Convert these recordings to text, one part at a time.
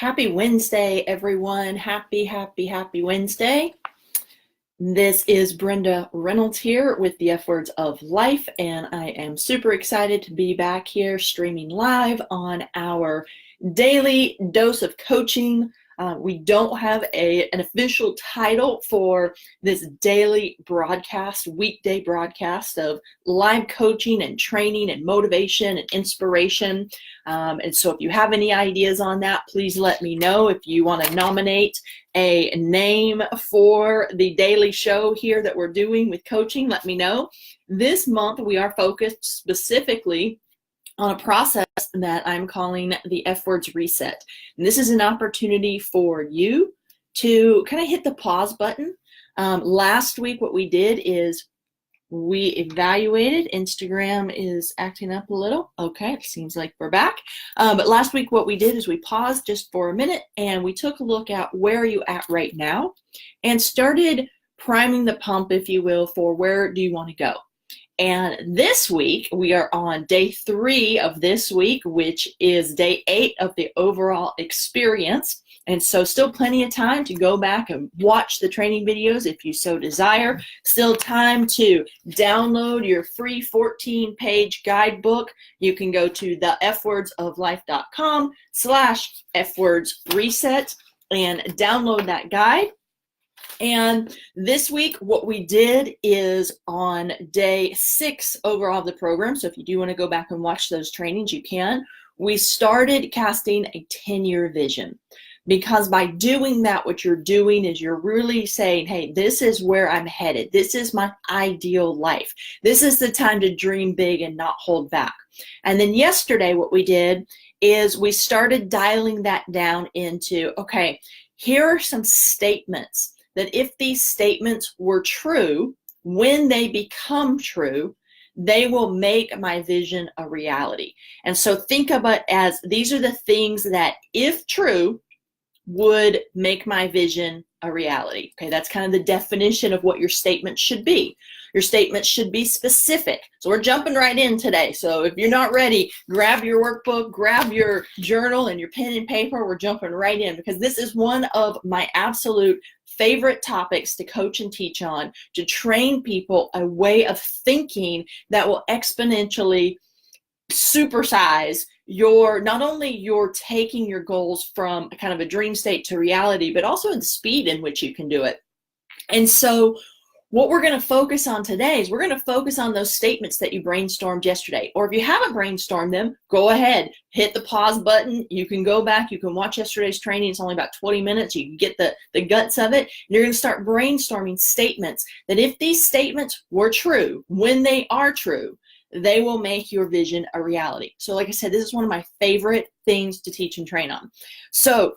Happy Wednesday, everyone. Happy Wednesday. This is Brenda Reynolds here with the FWORDS of Life, and I am super excited to be back here streaming live on our daily dose of coaching. We don't have an official title for this daily broadcast, weekday broadcast of live coaching and training and motivation and inspiration. And so if you have any ideas on that, please let me know. If you want to nominate a name for the daily show here that we're doing with coaching, let me know. This month we are focused specifically on a process that I'm calling the FWORDS reset. And this is an opportunity for you to kind of hit the pause button. Last week what we did is we evaluated. Instagram is acting up a little. Okay, it seems like we're back. But last week what we did is we paused just for a minute and we took a look at where are you at right now and started priming the pump, if you will, for where do you want to go. And this week, we are on day 3 of this week, which is day 8 of the overall experience. And so still plenty of time to go back and watch the training videos if you so desire. Still time to download your free 14-page guidebook. You can go to the FWordsofLife.com/FWordsReset and download that guide. And this week, what we did is on day 6 overall of the program, so if you do want to go back and watch those trainings, you can. We started casting a 10-year vision, because by doing that, what you're doing is you're really saying, hey, this is where I'm headed. This is my ideal life. This is the time to dream big and not hold back. And then yesterday, what we did is we started dialing that down into, okay, here are some statements that if these statements were true, when they become true, they will make my vision a reality. And so think about it as these are the things that, if true, would make my vision a reality. Okay, that's kind of the definition of what your statement should be. Your statement should be specific. So we're jumping right in today. So if you're not ready, grab your workbook, grab your journal and your pen and paper. We're jumping right in because this is one of my absolute favorite topics to coach and teach on, to train people a way of thinking that will exponentially supersize not only you're taking your goals from kind of a dream state to reality, but also the speed in which you can do it. And so what we're going to focus on today is we're going to focus on those statements that you brainstormed yesterday. Or if you haven't brainstormed them, go ahead, hit the pause button. You can go back, you can watch yesterday's training. It's only about 20 minutes. You can get the guts of it. And you're going to start brainstorming statements that if these statements were true, when they are true, they will make your vision a reality. So like I said, this is one of my favorite things to teach and train on. So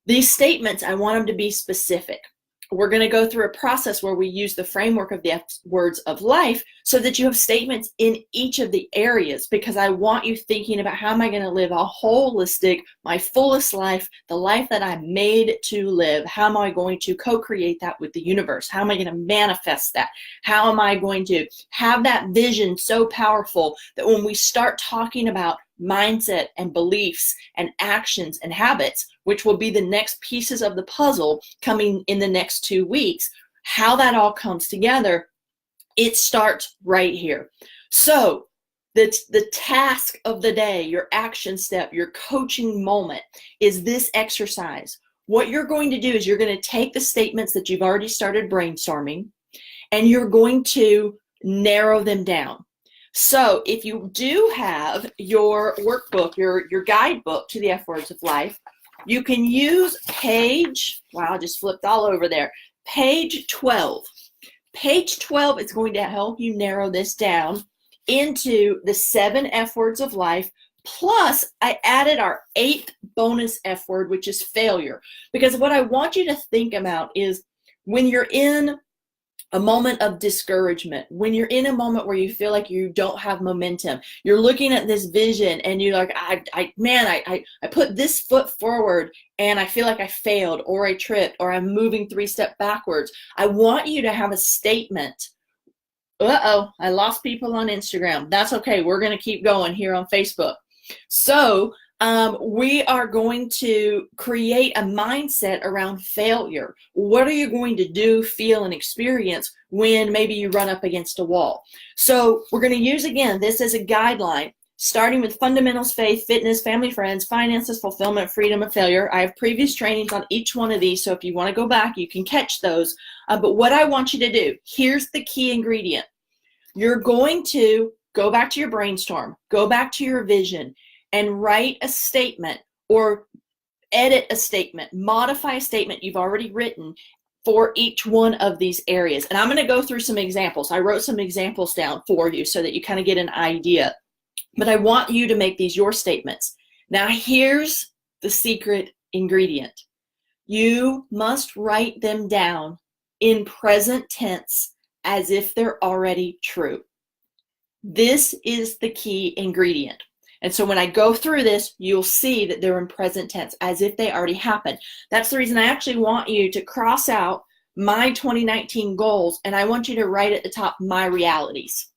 these statements, I want them to be specific. We're going to go through a process where we use the framework of the FWORDS of Life so that you have statements in each of the areas, because I want you thinking about how am I going to live a holistic, my fullest life, the life that I'm made to live. How am I going to co-create that with the universe? How am I going to manifest that? How am I going to have that vision so powerful that when we start talking about mindset and beliefs and actions and habits, which will be the next pieces of the puzzle coming in the next 2 weeks, how that all comes together, it starts right here. So the task of the day, your action step, your coaching moment is this exercise. What you're going to do is you're going to take the statements that you've already started brainstorming and you're going to narrow them down. So if you do have your workbook, your guidebook to the FWORDS of Life, you can use page, wow, I just flipped all over there, page 12. Page 12 is going to help you narrow this down into the 7 FWORDS of Life, plus I added our 8th bonus F word, which is failure. Because what I want you to think about is when you're in a moment of discouragement, when you're in a moment where you feel like you don't have momentum, you're looking at this vision and you're like, I put this foot forward and I feel like I failed or I tripped or I'm moving 3 steps backwards. I want you to have a statement. Uh-oh, I lost people on Instagram. That's okay. We're going to keep going here on Facebook. So We are going to create a mindset around failure. What are you going to do, feel, and experience when maybe you run up against a wall? So we're going to use, again, this as a guideline, starting with fundamentals, faith, fitness, family, friends, finances, fulfillment, freedom, and failure. I have previous trainings on each one of these, so if you want to go back, you can catch those. But what I want you to do, here's the key ingredient. You're going to go back to your brainstorm, go back to your vision, and write a statement or edit a statement, modify a statement you've already written for each one of these areas. And I'm going to go through some examples. I wrote some examples down for you so that you kind of get an idea. But I want you to make these your statements. Now, here's the secret ingredient. You must write them down in present tense as if they're already true. This is the key ingredient. And so when I go through this, you'll see that they're in present tense as if they already happened. That's the reason I actually want you to cross out my 2019 goals, and I want you to write at the top my realities.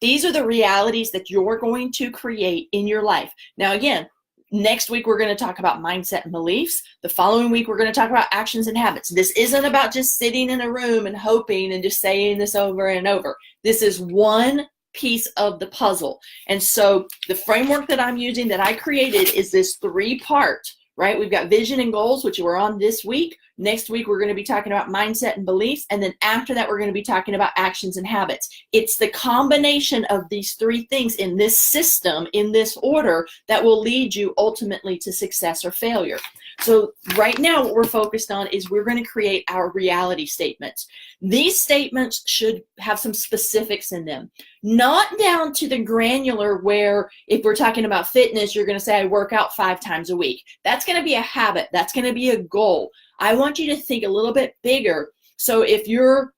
These are the realities that you're going to create in your life. Now, again, next week we're going to talk about mindset and beliefs. The following week we're going to talk about actions and habits. This isn't about just sitting in a room and hoping and just saying this over and over. This is one piece of the puzzle. And so the framework that I'm using, that I created, is this 3-part, right? We've got vision and goals, which we're on this week. Next week, we're going to be talking about mindset and beliefs. And then after that, we're going to be talking about actions and habits. It's the combination of these 3 things in this system, in this order, that will lead you ultimately to success or failure. So right now, what we're focused on is we're going to create our reality statements. These statements should have some specifics in them, not down to the granular where if we're talking about fitness, you're going to say, I work out 5 times a week. That's going to be a habit. That's going to be a goal. I want you to think a little bit bigger. So if you're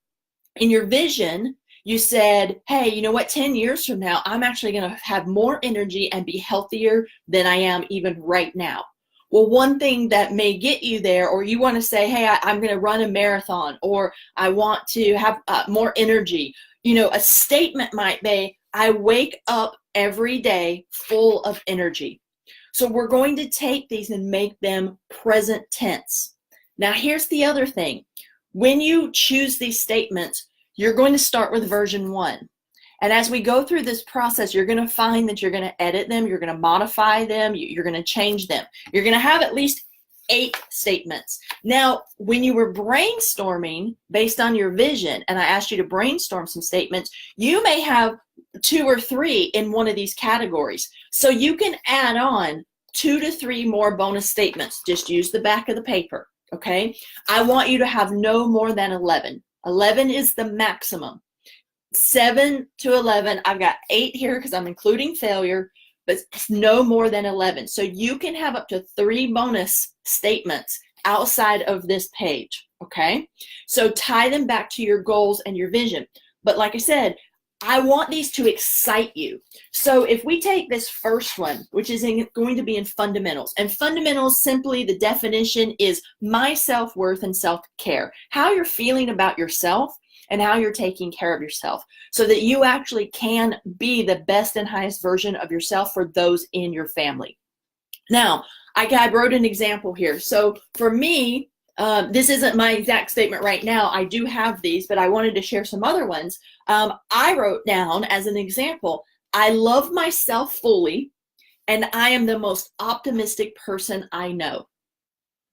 in your vision, you said, hey, you know what, 10 years from now, I'm actually going to have more energy and be healthier than I am even right now. Well, one thing that may get you there, or you want to say, hey, I'm going to run a marathon, or I want to have more energy. You know, a statement might be, I wake up every day full of energy. So we're going to take these and make them present tense. Now, here's the other thing. When you choose these statements, you're going to start with version 1. And as we go through this process, you're going to find that you're going to edit them, you're going to modify them, you're going to change them. You're going to have at least 8 statements. Now, when you were brainstorming based on your vision, and I asked you to brainstorm some statements, you may have 2 or 3 in one of these categories. So you can add on 2 to 3 more bonus statements. Just use the back of the paper, okay? I want you to have no more than 11. 11 is the maximum. 7 to 11, I've got 8 here because I'm including failure, but it's no more than 11. So you can have up to 3 bonus statements outside of this page, okay? So tie them back to your goals and your vision. But like I said, I want these to excite you. So if we take this first one, which is going to be in fundamentals, and fundamentals, simply the definition is my self-worth and self-care, how you're feeling about yourself and how you're taking care of yourself so that you actually can be the best and highest version of yourself for those in your family. Now, I wrote an example here. So for me, this isn't my exact statement right now. I do have these, but I wanted to share some other ones. I wrote down as an example, I love myself fully, and I am the most optimistic person I know.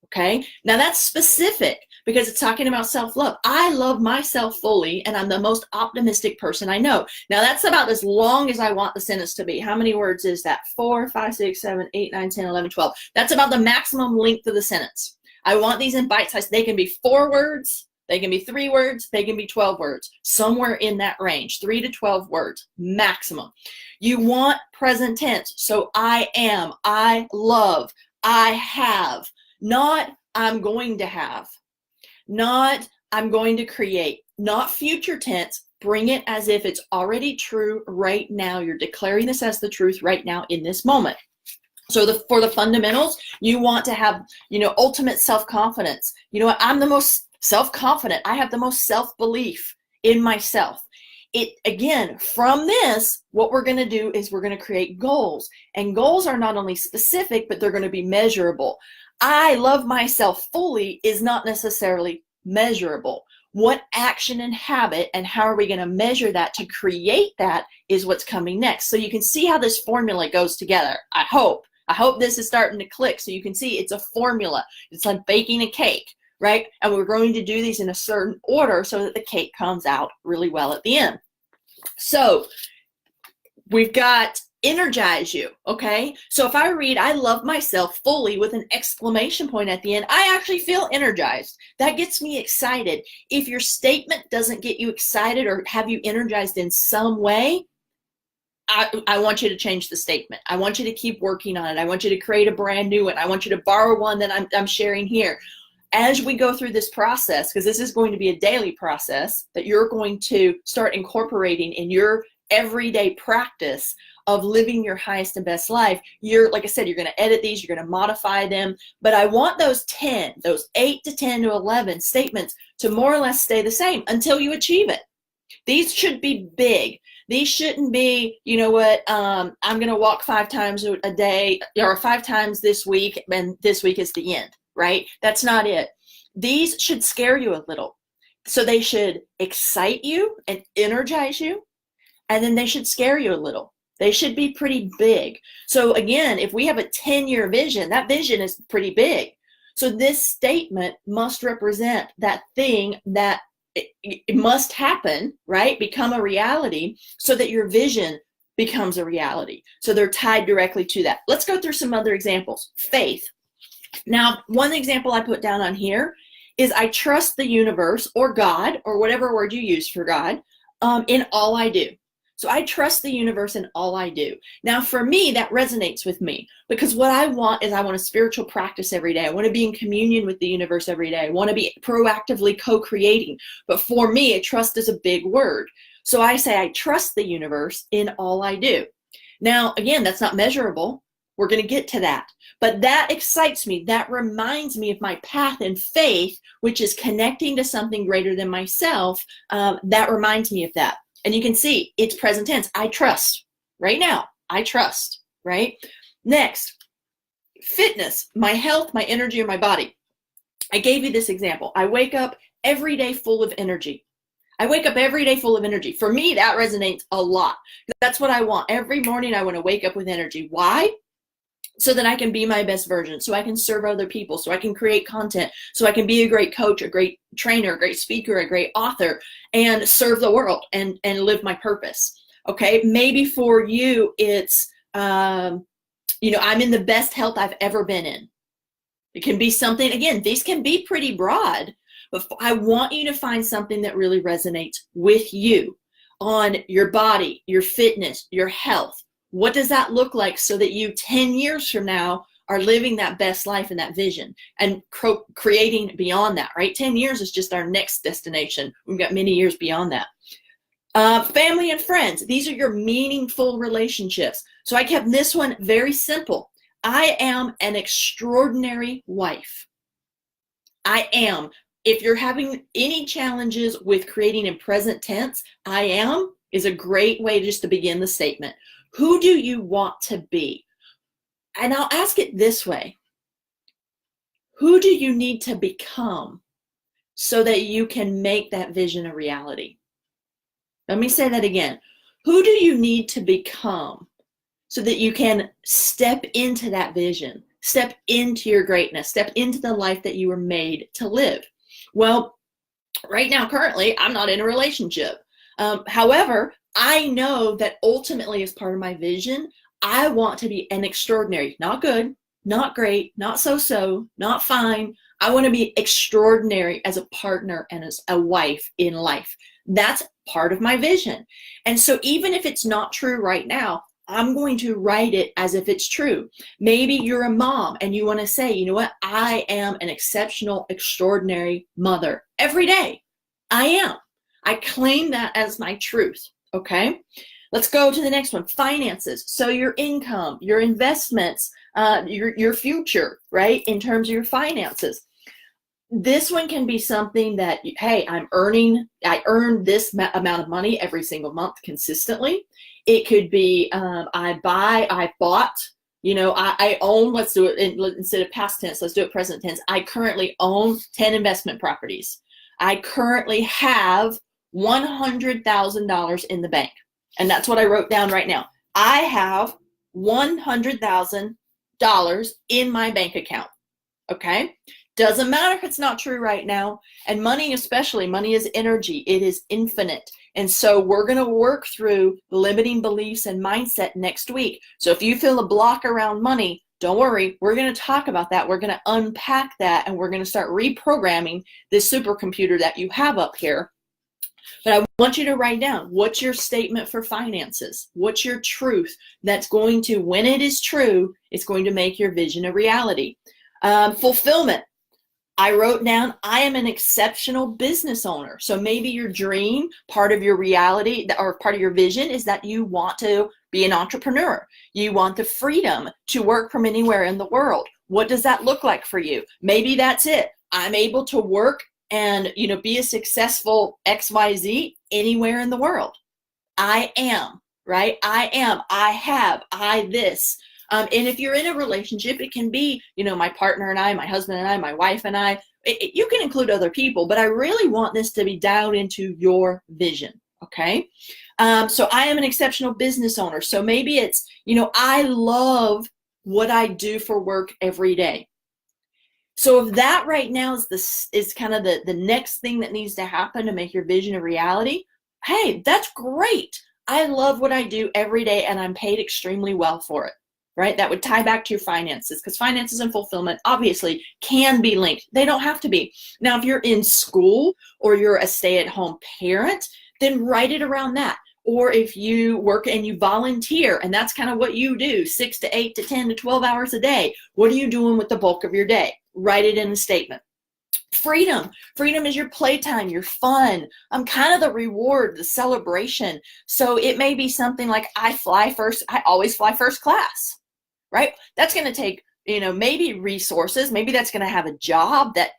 Okay, now that's specific because it's talking about self-love. I love myself fully, and I'm the most optimistic person I know. Now that's about as long as I want the sentence to be. How many words is that? 4, 5, 6, 7, 8, 9, 10, 11, 12. That's about the maximum length of the sentence. I want these in bite size. They can be 4 words, they can be 3 words, they can be 12 words, somewhere in that range, 3 to 12 words, maximum. You want present tense, so I am, I love, I have. Not I'm going to have, not I'm going to create, not future tense. Bring it as if it's already true right now. You're declaring this as the truth right now in this moment. So for the fundamentals, you want to have, ultimate self-confidence. You know what? I'm the most self-confident. I have the most self-belief in myself. Again, from this, what we're going to do is we're going to create goals. And goals are not only specific, but they're going to be measurable. I love myself fully is not necessarily measurable. What action and habit and how are we going to measure that to create that is what's coming next. So you can see how this formula goes together. I hope this is starting to click so you can see it's a formula. It's like baking a cake, right? And we're going to do these in a certain order so that the cake comes out really well at the end. So we've got Energize You, okay? So if I read, I love myself fully with an exclamation point at the end, I actually feel energized. That gets me excited. If your statement doesn't get you excited or have you energized in some way, I want you to change the statement. I want you to keep working on it. I want you to create a brand new one. I want you to borrow one that I'm sharing here. As we go through this process, because this is going to be a daily process that you're going to start incorporating in your everyday practice of living your highest and best life, like I said, you're going to edit these, you're going to modify them, but I want those 8 to 10 to 11 statements to more or less stay the same until you achieve it. These should be big. These shouldn't be, you know what, I'm going to walk 5 times a day or 5 times this week, and this week is the end, right? That's not it. These should scare you a little. So they should excite you and energize you, and then they should scare you a little. They should be pretty big. So again, if we have a 10-year vision, that vision is pretty big. So this statement must represent that thing that it must happen, right? Become a reality so that your vision becomes a reality. So they're tied directly to that. Let's go through some other examples. Faith. Now, one example I put down on here is I trust the universe or God or whatever word you use for God in all I do. So I trust the universe in all I do. Now, for me, that resonates with me because what I want is I want a spiritual practice every day. I want to be in communion with the universe every day. I want to be proactively co-creating. But for me, trust is a big word. So I say I trust the universe in all I do. Now, again, that's not measurable. We're going to get to that. But that excites me. That reminds me of my path in faith, which is connecting to something greater than myself. That reminds me of that. And you can see it's present tense. I trust. Right now, I trust, right? Next, fitness, my health, my energy, or my body. I gave you this example. I wake up every day full of energy. I wake up every day full of energy. For me, that resonates a lot. That's what I want. Every morning, I want to wake up with energy. Why? So that I can be my best version, so I can serve other people, so I can create content, so I can be a great coach, a great trainer, a great speaker, a great author, and serve the world and live my purpose. Okay, maybe for you, it's, I'm in the best health I've ever been in. It can be something, again, these can be pretty broad, but I want you to find something that really resonates with you on your body, your fitness, your health. What does that look like so that you 10 years from now are living that best life and that vision and creating beyond that, right? 10 years is just our next destination. We've got many years beyond that. Family and friends, these are your meaningful relationships. So I kept this one very simple. I am an extraordinary wife. I am. If you're having any challenges with creating in present tense, I am is a great way just to begin the statement. Who do you want to be? And I'll ask it this way. Who do you need to become so that you can make that vision a reality? Let me say that again. Who do you need to become so that you can step into that vision, step into your greatness, step into the life that you were made to live? Well, right now, currently, I'm not in a relationship. However, I know that ultimately as part of my vision, I want to be an extraordinary, not good, not great, not so-so, not fine. I want to be extraordinary as a partner and as a wife in life. That's part of my vision. And so even if it's not true right now, I'm going to write it as if it's true. Maybe you're a mom and you want to say, you know what? I am an exceptional, extraordinary mother every day. I am. I claim that as my truth. Okay, let's go to the next one. Finances. So your income, your investments, your future, right? In terms of your finances. This one can be something that, hey, I earn this amount of money every single month consistently. It could be, I bought, I own, let's do it instead of past tense, let's do it present tense. I currently own 10 investment properties. I currently have $100,000 in the bank. And that's what I wrote down right now. I have $100,000 in my bank account. Okay? Doesn't matter if it's not true right now. And money especially, money is energy. It is infinite. And so we're going to work through limiting beliefs and mindset next week. So if you feel a block around money, don't worry. We're going to talk about that. We're going to unpack that, and we're going to start reprogramming this supercomputer that you have up here. But I want you to write down, what's your statement for finances? What's your truth that's going to, when it is true, it's going to make your vision a reality. Fulfillment. I wrote down, I am an exceptional business owner. So maybe your dream, part of your reality, or part of your vision is that you want to be an entrepreneur. You want the freedom to work from anywhere in the world. What does that look like for you? Maybe that's it. I'm able to work and, be a successful XYZ anywhere in the world. I am, right? I am, I have, I this. And if you're in a relationship, it can be, my partner and I, my husband and I, my wife and I. You can include other people, but I really want this to be dialed into your vision, okay? So I am an exceptional business owner. So maybe it's, I love what I do for work every day. So if that right now is kind of the next thing that needs to happen to make your vision a reality, hey, that's great. I love what I do every day, and I'm paid extremely well for it. Right? That would tie back to your finances, because finances and fulfillment obviously can be linked. They don't have to be. Now, if you're in school or you're a stay-at-home parent, then write it around that. Or if you work and you volunteer, and that's kind of what you do, 6 to 8 to 10 to 12 hours a day, what are you doing with the bulk of your day? Write it in a statement. Freedom. Freedom is your playtime, your fun, kind of the reward, the celebration. So it may be something like, I always fly first class. Right? That's going to take, maybe resources. Maybe that's going to have a job that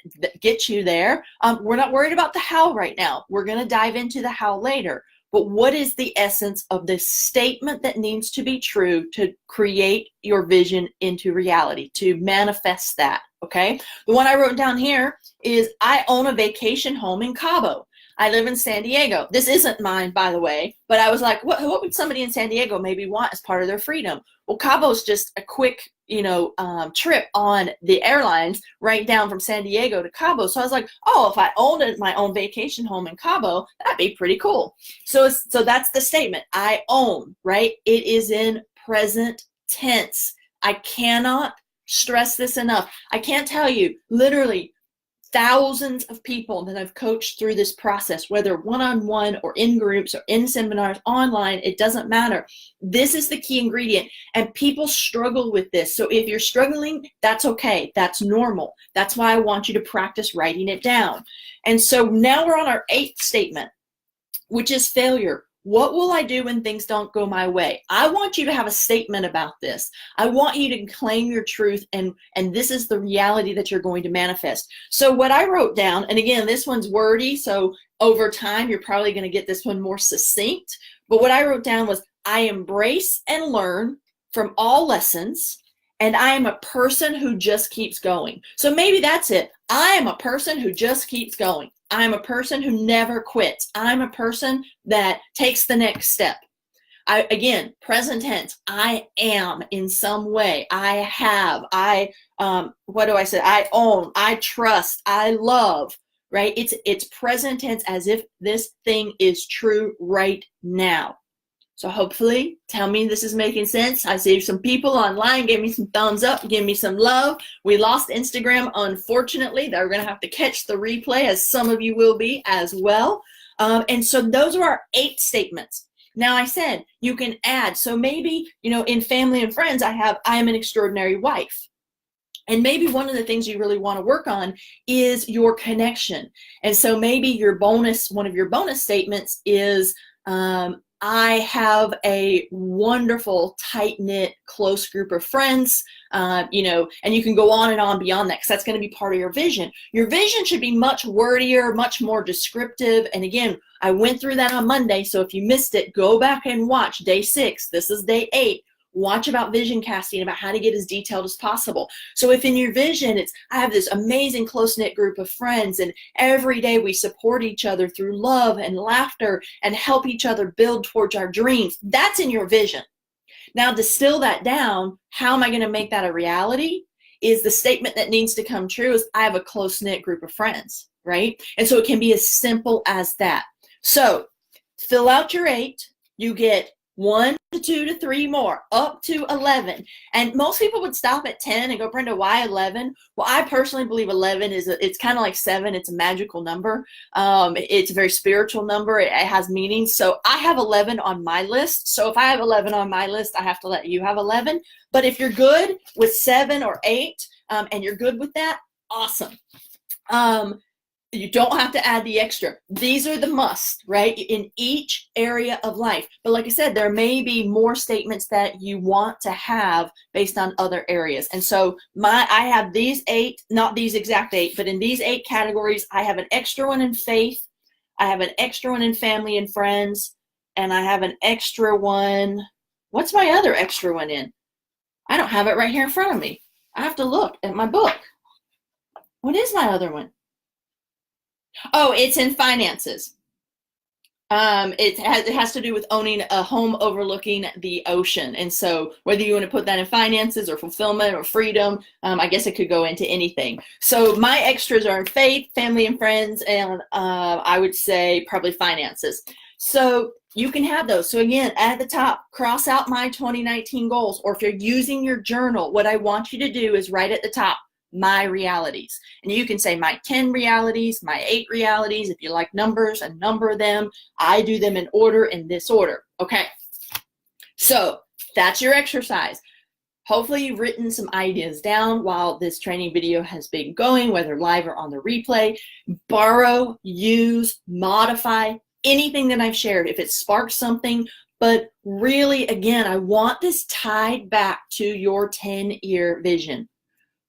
gets you there. We're not worried about the how right now. We're going to dive into the how later. But what is the essence of this statement that needs to be true to create your vision into reality, to manifest that? Okay. The one I wrote down here is, I own a vacation home in Cabo. I live in San Diego. This isn't mine, by the way, but I was like, what would somebody in San Diego maybe want as part of their freedom? Well, Cabo's just a quick, trip on the airlines right down from San Diego to Cabo. So I was like, oh, if I owned my own vacation home in Cabo, that'd be pretty cool. So that's the statement. I own, right? It is in present tense. I cannot stress this enough. I can't tell you, literally, thousands of people that I've coached through this process, whether one-on-one or in groups or in seminars, online, it doesn't matter. This is the key ingredient, and people struggle with this. So if you're struggling, that's okay. That's normal. That's why I want you to practice writing it down. And so now we're on our 8th statement, which is failure. What will I do when things don't go my way? I want you to have a statement about this. I want you to claim your truth, and this is the reality that you're going to manifest. So what I wrote down, and again, this one's wordy, so over time, you're probably going to get this one more succinct. But what I wrote down was, I embrace and learn from all lessons, and I am a person who just keeps going. So maybe that's it. I am a person who just keeps going. I'm a person who never quits. I'm a person that takes the next step. Again, present tense, I am in some way. I have, what do I say? I own, I trust, I love, right? It's present tense as if this thing is true right now. So hopefully, tell me this is making sense. I see some people online gave me some thumbs up, give me some love. We lost Instagram, unfortunately. They're going to have to catch the replay, as some of you will be as well. And so those are our 8 statements. Now, I said you can add. So maybe, in family and friends, I am an extraordinary wife. And maybe one of the things you really want to work on is your connection. And so maybe one of your bonus statements is, I have a wonderful, tight-knit, close group of friends, you know, and you can go on and on beyond that because that's going to be part of your vision. Your vision should be much wordier, much more descriptive. And again, I went through that on Monday, so if you missed it, go back and watch day 6. This is day 8. Watch about vision casting, about how to get as detailed as possible. So if in your vision, it's, I have this amazing close-knit group of friends, and every day we support each other through love and laughter and help each other build towards our dreams. That's in your vision. Now, distill that down, how am I going to make that a reality? Is the statement that needs to come true is I have a close-knit group of friends, right? And so it can be as simple as that. So fill out your 8. You get 1 to 2 to 3 more, up to 11. And most people would stop at 10 and go, Brenda, why 11? Well, I personally believe 11 is, it's kind of like 7. It's a magical number. It's a very spiritual number. It has meaning. So I have 11 on my list. So if I have 11 on my list, I have to let you have 11. But if you're good with 7 or 8, and you're good with that, awesome. You don't have to add the extra. These are the must, right, in each area of life. But like I said, there may be more statements that you want to have based on other areas. And so I have these 8, not these exact 8, but in these 8 categories, I have an extra one in faith, I have an extra one in family and friends, and I have an extra one. What's my other extra one in? I don't have it right here in front of me. I have to look at my book. What is my other one? Oh, it's in finances. It has to do with owning a home overlooking the ocean. And so whether you want to put that in finances or fulfillment or freedom, I guess it could go into anything. So my extras are in faith, family and friends, and I would say probably finances. So you can have those. So again, at the top, cross out my 2019 goals. Or if you're using your journal, what I want you to do is write at the top, my realities. And you can say my 10 realities, my 8 realities. If you like numbers and number them, I do them in order, in this order. Okay. So that's your exercise. Hopefully you've written some ideas down while this training video has been going, whether live or on the replay. Borrow, use, modify anything that I've shared if it sparks something. But really, again, I want this tied back to your 10-year vision.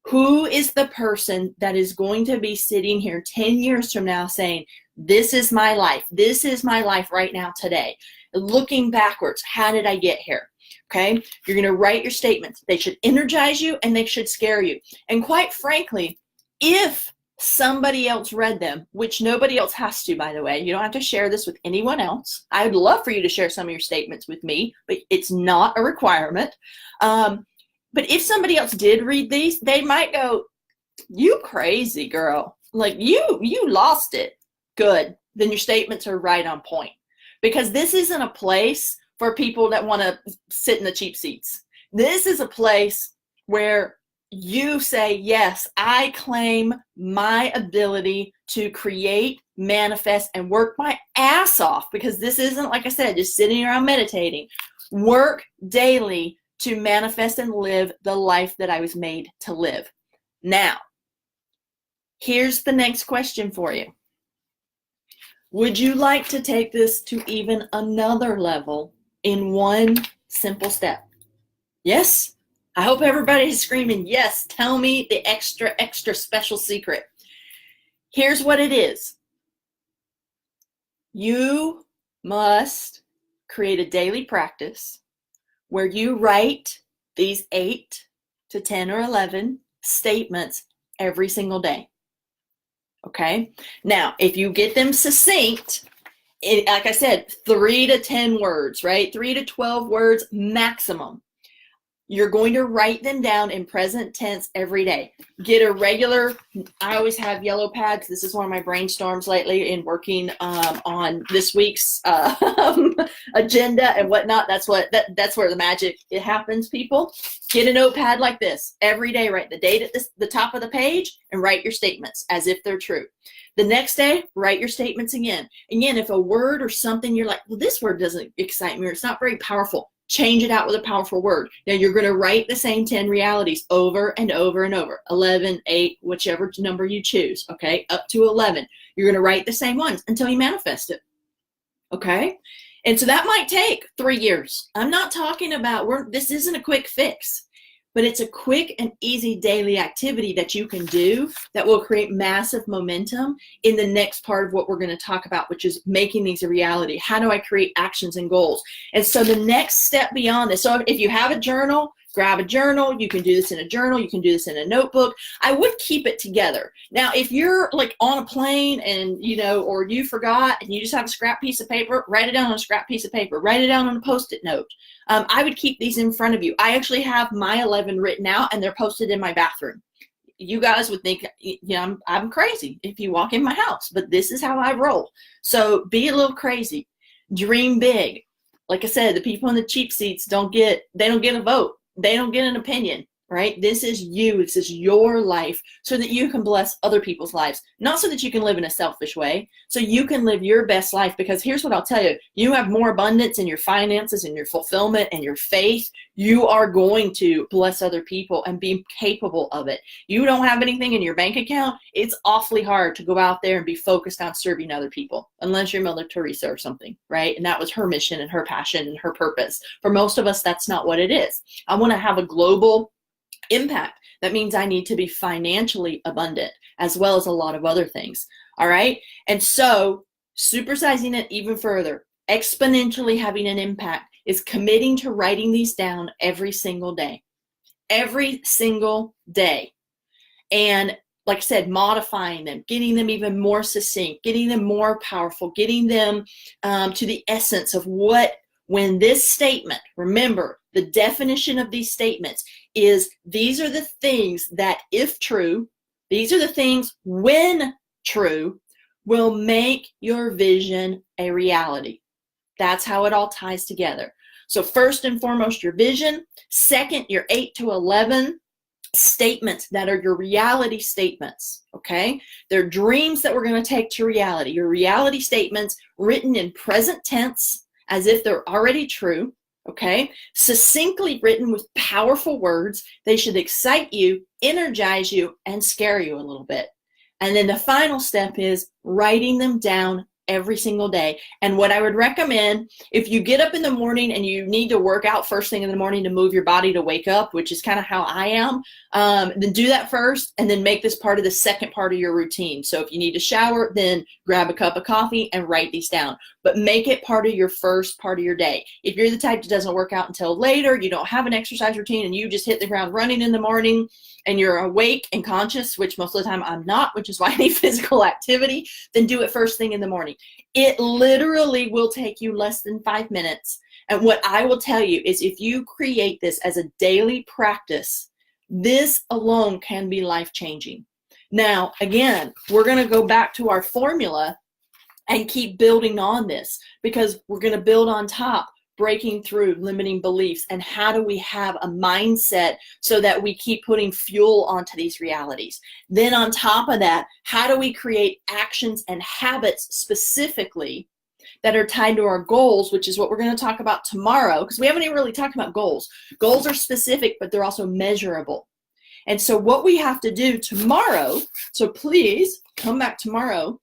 Who is the person that is going to be sitting here 10 years from now saying, this is my life. This is my life right now today. Looking backwards, how did I get here? Okay, you're going to write your statements. They should energize you and they should scare you. And quite frankly, if somebody else read them, which nobody else has to, by the way, you don't have to share this with anyone else. I would love for you to share some of your statements with me, but it's not a requirement. But if somebody else did read these, they might go, you crazy girl. Like you lost it. Good. Then your statements are right on point. Because this isn't a place for people that want to sit in the cheap seats. This is a place where you say, yes, I claim my ability to create, manifest, and work my ass off. Because this isn't, like I said, just sitting around meditating. Work daily to manifest and live the life that I was made to live. Now, here's the next question for you. Would you like to take this to even another level in one simple step? Yes? I hope everybody's screaming, yes, tell me the extra special secret. Here's what it is. You must create a daily practice where you write these 8 to 10 or 11 statements every single day. Okay? Now, if you get them succinct, like I said, 3 to 10 words, right? 3 to 12 words maximum. You're going to write them down in present tense every day. Get a regular, I always have yellow pads. This is one of my brainstorms lately in working on this week's agenda and whatnot. That's where the magic, it happens, people. Get a notepad like this. Every day, write the date at the top of the page and write your statements as if they're true. The next day, write your statements again. Again, if a word or something, you're like, well, this word doesn't excite me or it's not very powerful. Change it out with a powerful word. Now you're going to write the same 10 realities over and over and over. 11, 8, whichever number you choose, okay? Up to 11. You're going to write the same ones until you manifest it, okay? And so that might take 3 years. I'm not talking about, this isn't a quick fix, but it's a quick and easy daily activity that you can do that will create massive momentum in the next part of what we're going to talk about, which is making these a reality. How do I create actions and goals? And so the next step beyond this, so if you have a journal, grab a journal. You can do this in a journal. You can do this in a notebook. I would keep it together. Now, if you're like on a plane and, or you forgot and you just have a scrap piece of paper, write it down on a scrap piece of paper. Write it down on a Post-it note. I would keep these in front of you. I actually have my 11 written out and they're posted in my bathroom. You guys would think, I'm crazy if you walk in my house, but this is how I roll. So be a little crazy. Dream big. Like I said, the people in the cheap seats don't get a vote. They don't get an opinion, right? This is you. This is your life so that you can bless other people's lives. Not so that you can live in a selfish way, so you can live your best life. Because here's what I'll tell you. You have more abundance in your finances and your fulfillment and your faith. You are going to bless other people and be capable of it. You don't have anything in your bank account. It's awfully hard to go out there and be focused on serving other people, unless you're Mother Teresa or something, right? And that was her mission and her passion and her purpose. For most of us, that's not what it is. I want to have a global impact. That means I need to be financially abundant as well as a lot of other things. All right. And so supersizing it even further, exponentially having an impact is committing to writing these down every single day. Every single day. And like I said, modifying them, getting them even more succinct, getting them more powerful, getting them to the essence of when this statement, remember, the definition of these statements is these are the things that, if true, these are the things when true, will make your vision a reality. That's how it all ties together. So first and foremost, your vision. Second, your 8 to 11 statements that are your reality statements, okay? They're dreams that we're going to take to reality. Your reality statements written in present tense as if they're already true, okay? Succinctly written with powerful words. They should excite you, energize you, and scare you a little bit. And then the final step is writing them down every single day. And what I would recommend, if you get up in the morning and you need to work out first thing in the morning to move your body to wake up, which is kind of how I am, then do that first and then make this part of the second part of your routine. So if you need to shower, then grab a cup of coffee and write these down. But make it part of your first part of your day. If you're the type that doesn't work out until later, you don't have an exercise routine, and you just hit the ground running in the morning, and you're awake and conscious, which most of the time I'm not, which is why I need physical activity, then do it first thing in the morning. It literally will take you less than 5 minutes. And what I will tell you is if you create this as a daily practice, this alone can be life-changing. Now, again, we're going to go back to our formula and keep building on this, because we're going to build on top, breaking through limiting beliefs, and how do we have a mindset so that we keep putting fuel onto these realities. Then on top of that, how do we create actions and habits specifically that are tied to our goals, which is what we're going to talk about tomorrow, because we haven't even really talked about goals. Goals are specific, but they're also measurable. And so what we have to do tomorrow, so please come back tomorrow,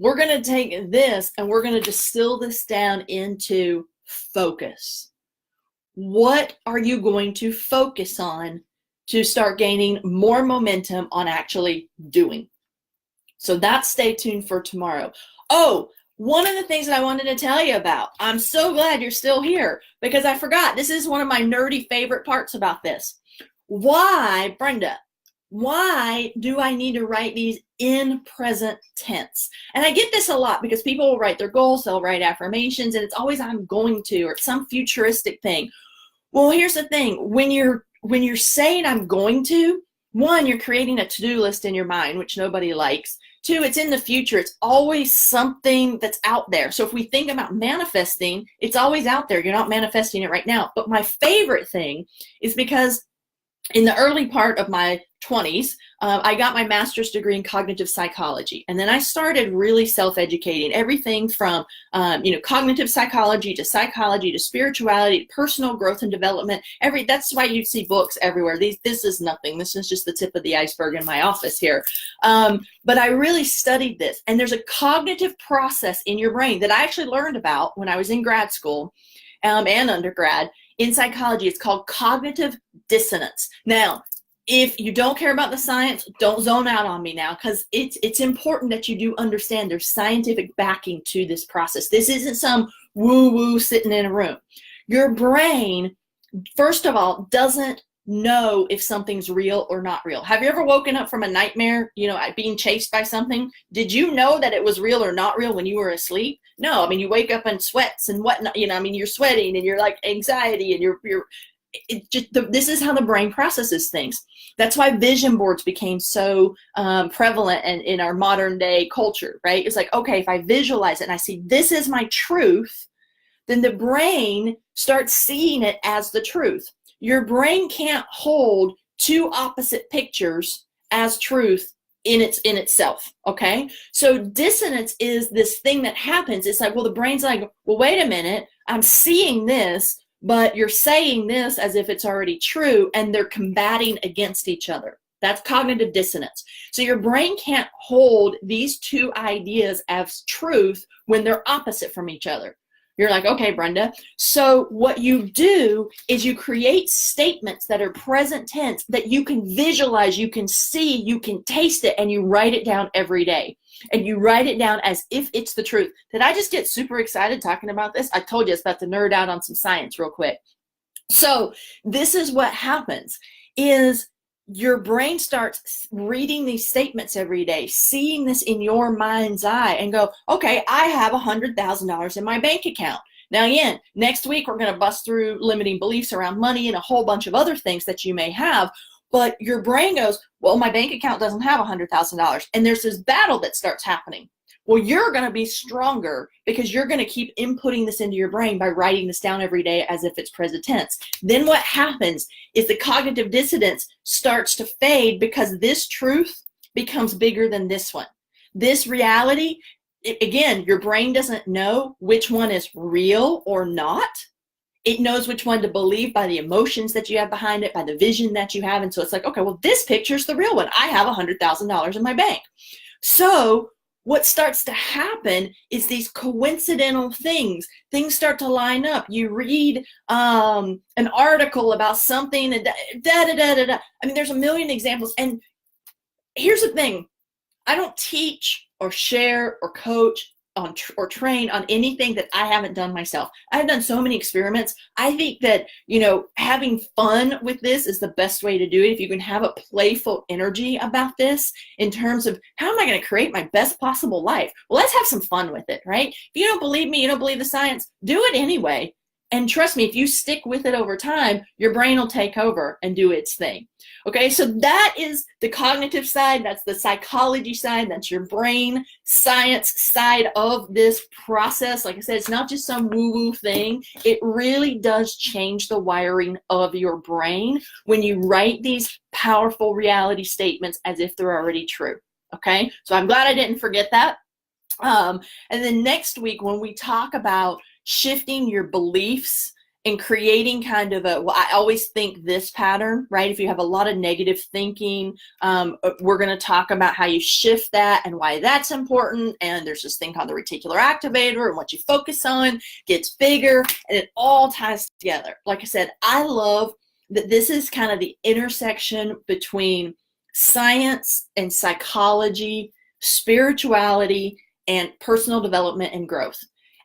we're going to take this and we're going to distill this down into focus. What are you going to focus on to start gaining more momentum on actually doing? So that's stay tuned for tomorrow. Oh, one of the things that I wanted to tell you about, I'm so glad you're still here, because I forgot. This is one of my nerdy favorite parts about this. Why, Brenda, why do I need to write these in present tense? And I get this a lot because people will write their goals, they'll write affirmations, and it's always I'm going to, or some futuristic thing. Well, here's the thing. When you're saying I'm going to, one, you're creating a to-do list in your mind, which nobody likes. Two, it's in the future. It's always something that's out there. So if we think about manifesting, it's always out there. You're not manifesting it right now. But my favorite thing is because in the early part of my 20s, I got my master's degree in cognitive psychology. And then I started really self-educating, everything from, cognitive psychology to spirituality, personal growth and development. That's why you see books everywhere. This is nothing. This is just the tip of the iceberg in my office here. But I really studied this. And there's a cognitive process in your brain that I actually learned about when I was in grad school and undergrad in psychology. It's called cognitive dissonance. Now, if you don't care about the science, don't zone out on me now, because it's important that you do understand there's scientific backing to this process. This isn't some woo-woo sitting in a room. Your brain, first of all, doesn't know if something's real or not real. Have you ever woken up from a nightmare, being chased by something? Did you know that it was real or not real when you were asleep? No. I mean, you wake up in sweats and whatnot, you're sweating and you're like anxiety and this is how the brain processes things. That's why vision boards became so prevalent in our modern day culture, right? It's like, okay, if I visualize it and I see this is my truth, then the brain starts seeing it as the truth. Your brain can't hold two opposite pictures as truth in itself, okay? So dissonance is this thing that happens. It's like, well, the brain's like, well, wait a minute, I'm seeing this, but you're saying this as if it's already true, and they're combating against each other. That's cognitive dissonance. So your brain can't hold these two ideas as truth when they're opposite from each other. You're like, okay, Brenda. So what you do is you create statements that are present tense that you can visualize, you can see, you can taste it, and you write it down every day. And you write it down as if it's the truth. Did I just get super excited talking about this? I told you it's about to nerd out on some science real quick. So this is what happens is your brain starts reading these statements every day, seeing this in your mind's eye and go, okay, I have $100,000 in my bank account. Now, again, next week, we're going to bust through limiting beliefs around money and a whole bunch of other things that you may have. But your brain goes, well, my bank account doesn't have $100,000. And there's this battle that starts happening. Well, you're going to be stronger because you're going to keep inputting this into your brain by writing this down every day as if it's present tense. Then what happens is the cognitive dissonance starts to fade because this truth becomes bigger than this one. This reality, again, your brain doesn't know which one is real or not. It knows which one to believe by the emotions that you have behind it, by the vision that you have. And so it's like, okay, well, this picture's the real one. I have $100,000 in my bank. So what starts to happen is these coincidental things start to line up. You read an article about something, and I mean, there's a million examples. And here's the thing. I don't teach or share or coach on or train on anything that I haven't done myself. I've done so many experiments. I think that, having fun with this is the best way to do it. If you can have a playful energy about this in terms of how am I going to create my best possible life? Well, let's have some fun with it, right? If you don't believe me, you don't believe the science, do it anyway. And trust me, if you stick with it over time, your brain will take over and do its thing. Okay, so that is the cognitive side. That's the psychology side. That's your brain science side of this process. Like I said, it's not just some woo-woo thing. It really does change the wiring of your brain when you write these powerful reality statements as if they're already true. Okay, so I'm glad I didn't forget that. And then next week, when we talk about shifting your beliefs and creating kind of I always think this pattern, right? If you have a lot of negative thinking, we're going to talk about how you shift that and why that's important. And there's this thing called the reticular activator, and what you focus on gets bigger, and it all ties together. Like I said, I love that this is kind of the intersection between science and psychology, spirituality, and personal development and growth.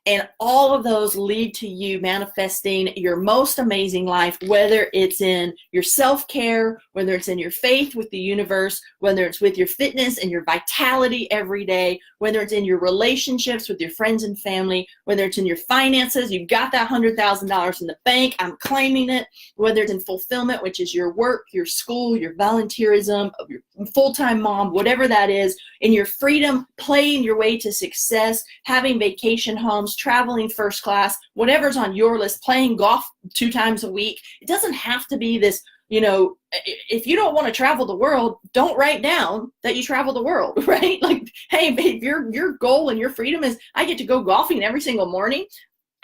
And all of those lead to you manifesting your most amazing life, whether it's in your self-care, whether it's in your faith with the universe, whether it's with your fitness and your vitality every day, whether it's in your relationships with your friends and family, whether it's in your finances, you've got that $100,000 in the bank, I'm claiming it, whether it's in fulfillment, which is your work, your school, your volunteerism, your full-time mom, whatever that is, in your freedom, playing your way to success, having vacation homes, traveling first class, whatever's on your list, playing golf 2 times a week. It doesn't have to be this you know, if you don't want to travel the world, don't write down that you travel the world, right? Like, hey, if your goal and your freedom is, I get to go golfing every single morning.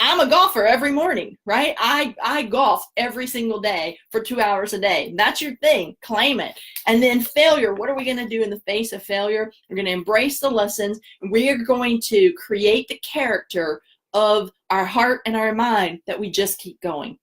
I'm a golfer every morning, right? I golf every single day for 2 hours a day. That's your thing. Claim it. And then failure. What are we going to do in the face of failure? We're going to embrace the lessons. And we are going to create the character of our heart and our mind that we just keep going.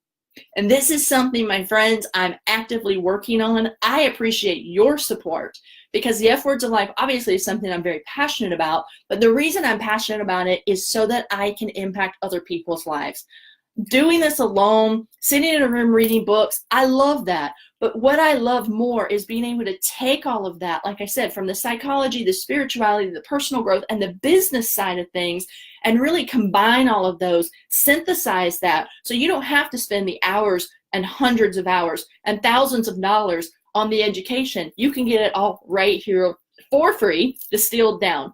And this is something, my friends, I'm actively working on. I appreciate your support because the F words of life obviously is something I'm very passionate about. But the reason I'm passionate about it is so that I can impact other people's lives. Doing this alone, sitting in a room reading books, I love that. But what I love more is being able to take all of that, like I said, from the psychology, the spirituality, the personal growth, and the business side of things, and really combine all of those, synthesize that, so you don't have to spend the hours and hundreds of hours and thousands of dollars on the education. You can get it all right here for free, distilled down.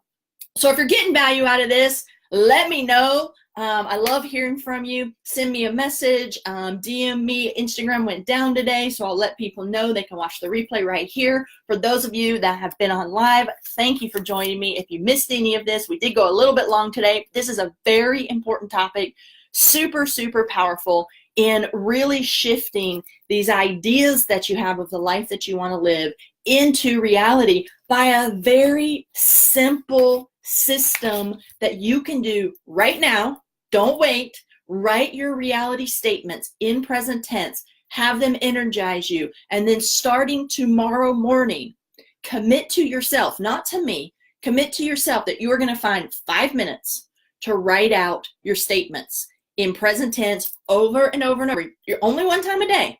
So if you're getting value out of this, let me know. I love hearing from you. Send me a message, DM me. Instagram went down today, so I'll let people know they can watch the replay right here. For those of you that have been on live, thank you for joining me. If you missed any of this, we did go a little bit long today. This is a very important topic, super, super powerful in really shifting these ideas that you have of the life that you want to live into reality by a very simple system that you can do right now. Don't wait. Write your reality statements in present tense. Have them energize you. And then starting tomorrow morning, commit to yourself, not to me, commit to yourself that you are going to find 5 minutes to write out your statements in present tense over and over and over. You're only one time a day.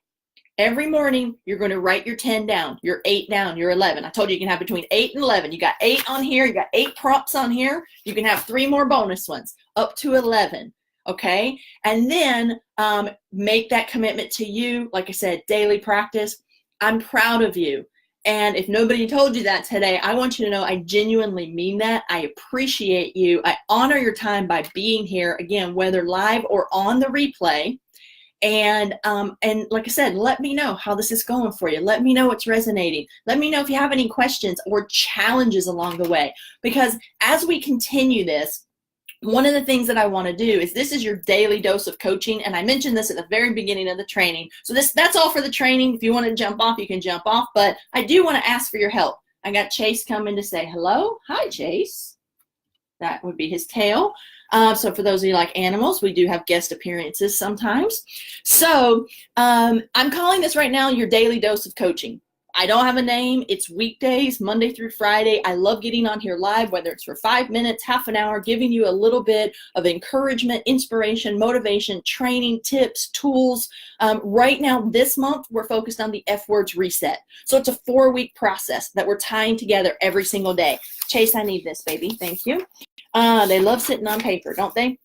Every morning, you're going to write your 10 down, your 8 down, your 11. I told you you can have between 8 and 11. You got 8 on here. You got 8 prompts on here. You can have 3 more bonus ones, up to 11. Okay? And then make that commitment to you. Like I said, daily practice. I'm proud of you. And if nobody told you that today, I want you to know I genuinely mean that. I appreciate you. I honor your time by being here, again, whether live or on the replay. And like I said, let me know how this is going for you. Let me know what's resonating. Let me know if you have any questions or challenges along the way. Because as we continue this, one of the things that I want to do is this is your daily dose of coaching. And I mentioned this at the very beginning of the training. So that's all for the training. If you want to jump off, you can jump off. But I do want to ask for your help. I got Chase coming to say hello. Hi, Chase. That would be his tail. So for those of you like animals, we do have guest appearances sometimes. So I'm calling this right now your daily dose of coaching. I don't have a name. It's weekdays, Monday through Friday. I love getting on here live, whether it's for 5 minutes, half an hour, giving you a little bit of encouragement, inspiration, motivation, training, tips, tools. Right now, this month, we're focused on the F words reset. So it's a 4-week process that we're tying together every single day. Chase, I need this, baby. Thank you. They love sitting on paper, don't they?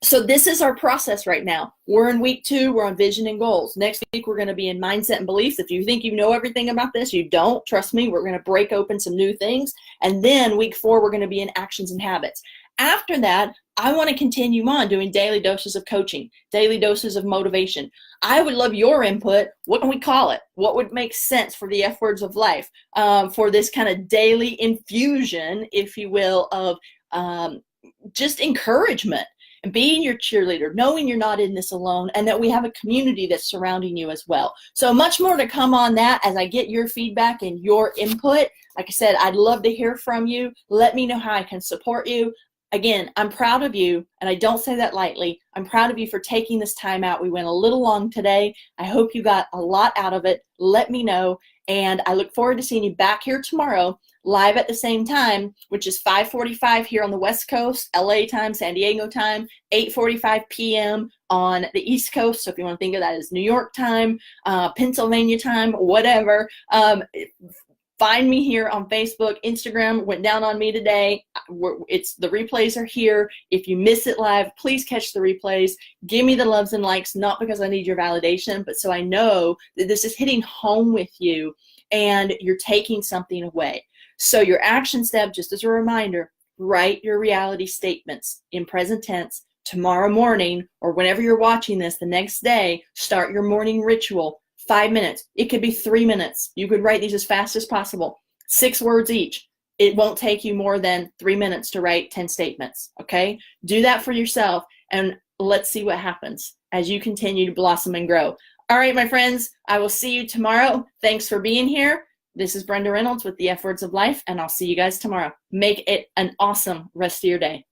So this is our process right now. We're in week 2. We're on vision and goals. Next week, we're going to be in mindset and beliefs. If you think you know everything about this, you don't. Trust me, we're going to break open some new things. And then week 4, we're going to be in actions and habits. After that, I want to continue on doing daily doses of coaching, daily doses of motivation. I would love your input. What can we call it? What would make sense for the F words of life, for this kind of daily infusion, if you will, of just encouragement and being your cheerleader, knowing you're not in this alone, and that we have a community that's surrounding you as well. So much more to come on that as I get your feedback and your input. Like I said, I'd love to hear from you. Let me know how I can support you. Again, I'm proud of you, and I don't say that lightly. I'm proud of you for taking this time out. We went a little long today. I hope you got a lot out of it. Let me know, and I look forward to seeing you back here tomorrow, live at the same time, which is 5:45 here on the West Coast, LA time, San Diego time, 8:45 p.m. on the East Coast. So if you want to think of that as New York time, Pennsylvania time, whatever, find me here on Facebook. Instagram went down on me today. The replays are here. If you miss it live, please catch the replays. Give me the loves and likes, not because I need your validation, but so I know that this is hitting home with you and you're taking something away. So your action step, just as a reminder, write your reality statements in present tense tomorrow morning, or whenever you're watching this the next day. Start your morning ritual. 5 minutes. It could be 3 minutes. You could write these as fast as possible. 6 words each. It won't take you more than 3 minutes to write 10 statements, okay? Do that for yourself, and let's see what happens as you continue to blossom and grow. All right, my friends, I will see you tomorrow. Thanks for being here. This is Brenda Reynolds with the F Words of Life, and I'll see you guys tomorrow. Make it an awesome rest of your day.